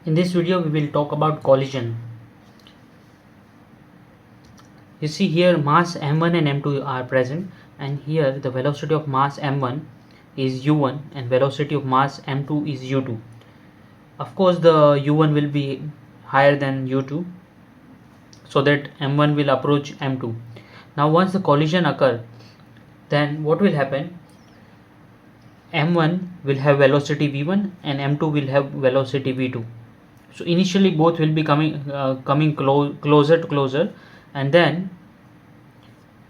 In this video we will talk about collision. You see here mass m1 and m2 are present, and here the velocity of mass m1 is u1 and velocity of mass m2 is u2. Of course the u1 will be higher than u2, so that m1 will approach m2. Now once the collision occur, then what will happen? M1 will have velocity v1 and m2 will have velocity v2. So initially both will be coming closer to closer, and then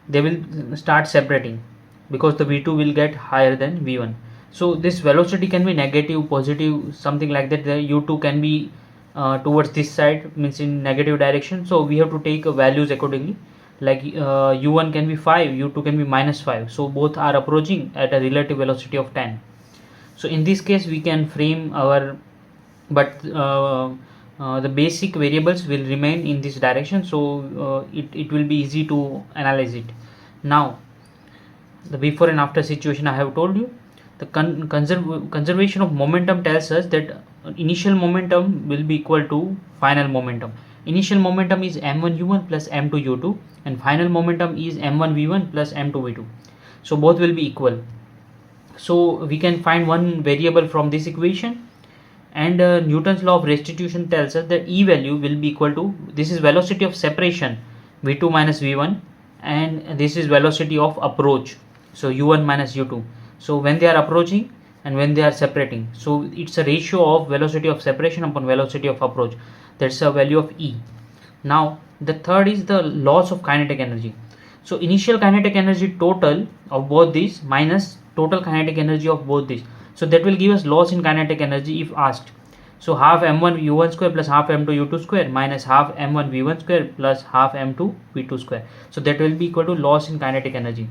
they will start separating because the v2 will get higher than v1. So this velocity can be negative, positive, something like that. The u2 can be towards this side, means in negative direction, so we have to take values accordingly. Like u1 can be 5, u2 can be -5, so both are approaching at a relative velocity of 10. So in this case we can frame our, but the basic variables will remain in this direction, so it will be easy to analyze it. Now the before and after situation I have told you. The conservation of momentum tells us that initial momentum will be equal to final momentum. Initial momentum is m1 u1 plus m2 u2, and final momentum is m1 v1 plus m2 v2. So both will be equal. So we can find one variable from this equation, and Newton's law of restitution tells us that E value will be equal to, this is velocity of separation v2 minus v1, and this is velocity of approach, so u1 minus u2. So when they are approaching and when they are separating, so it's a ratio of velocity of separation upon velocity of approach. That's a value of E. Now the third is the loss of kinetic energy. So initial kinetic energy total of both these minus total kinetic energy of both these, so that will give us loss in kinetic energy if asked. So half m1 u1 square plus half m2 u2 square minus half m1 v1 square plus half m2 v2 square, so that will be equal to loss in kinetic energy.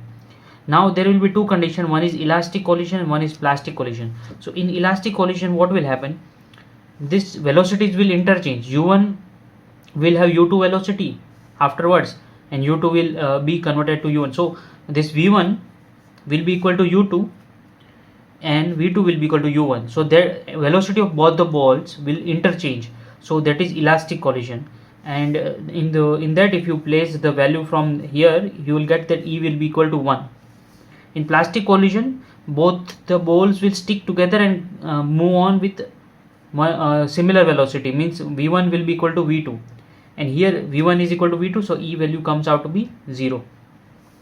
Now there will be two conditions, one is elastic collision and one is plastic collision. So in elastic collision what will happen? This velocities will interchange. u1 will have u2 velocity afterwards, and u2 will be converted to u1. So this v1 will be equal to u2 and v2 will be equal to u1. So the velocity of both the balls will interchange. So that is elastic collision. And in that, if you place the value from here, you will get that E will be equal to 1. In plastic collision, both the balls will stick together and move on with similar velocity, means v1 will be equal to v2, and here v1 is equal to v2, so E value comes out to be 0.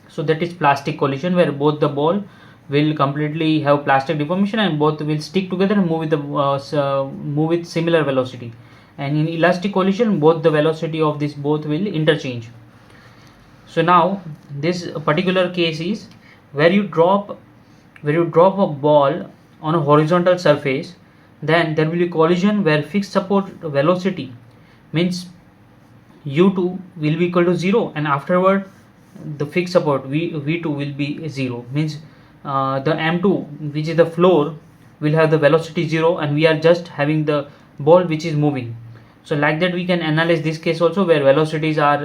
So that is plastic collision, where both the ball will completely have plastic deformation and both will stick together and move with similar velocity. And in elastic collision, both the velocity of this both will interchange. So now this particular case is where you drop a ball on a horizontal surface, then there will be collision where fixed support velocity, means u2 will be equal to 0, and afterward the fixed support v2 will be 0, means the m2, which is the floor, will have the velocity 0, and we are just having the ball which is moving. So like that we can analyze this case also, where velocities are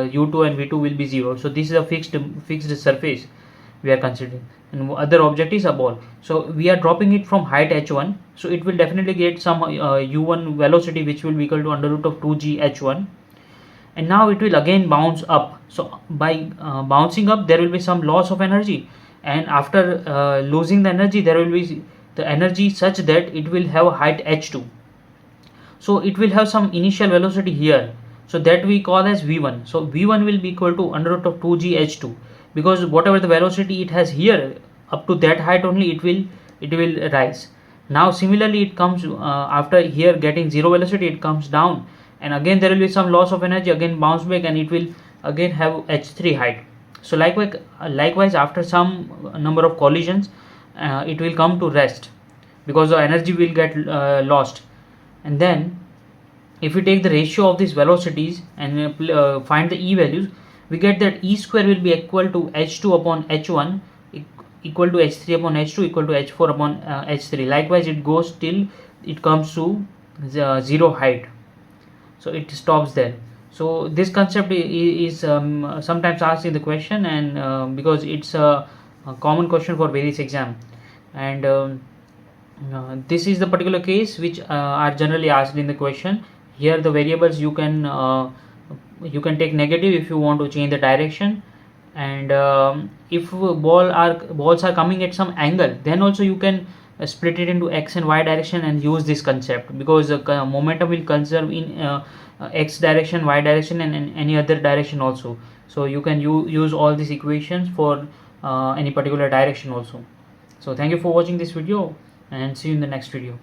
u2 and v2 will be 0. So this is a fixed surface we are considering, and other object is a ball. So we are dropping it from height h1, so it will definitely get some u1 velocity, which will be equal to under root of 2g h1, and now it will again bounce up. So by bouncing up, there will be some loss of energy, and after losing the energy, there will be the energy such that it will have height h2. So it will have some initial velocity here, so that we call as v1. So v1 will be equal to under root of 2g h2, because whatever the velocity it has here, up to that height only it will rise. Now similarly it comes after here getting 0 velocity, it comes down, and again there will be some loss of energy, again bounce back, and it will again have h3 height. So likewise after some number of collisions, it will come to rest because the energy will get lost. And then if we take the ratio of these velocities and find the E values, we get that E square will be equal to h2 upon h1 equal to h3 upon h2 equal to h4 upon h3. Likewise it goes till it comes to 0 height, so it stops there. So this concept is sometimes asked in the question, and because it's a common question for various exam, and This is the particular case which are generally asked in the question. Here the variables you can take negative if you want to change the direction, and if balls are coming at some angle, then also you can split it into x and y direction and use this concept, because the momentum will conserve in x direction, y direction, and any other direction also. So you can use all these equations for any particular direction also. So thank you for watching this video, and see you in the next video.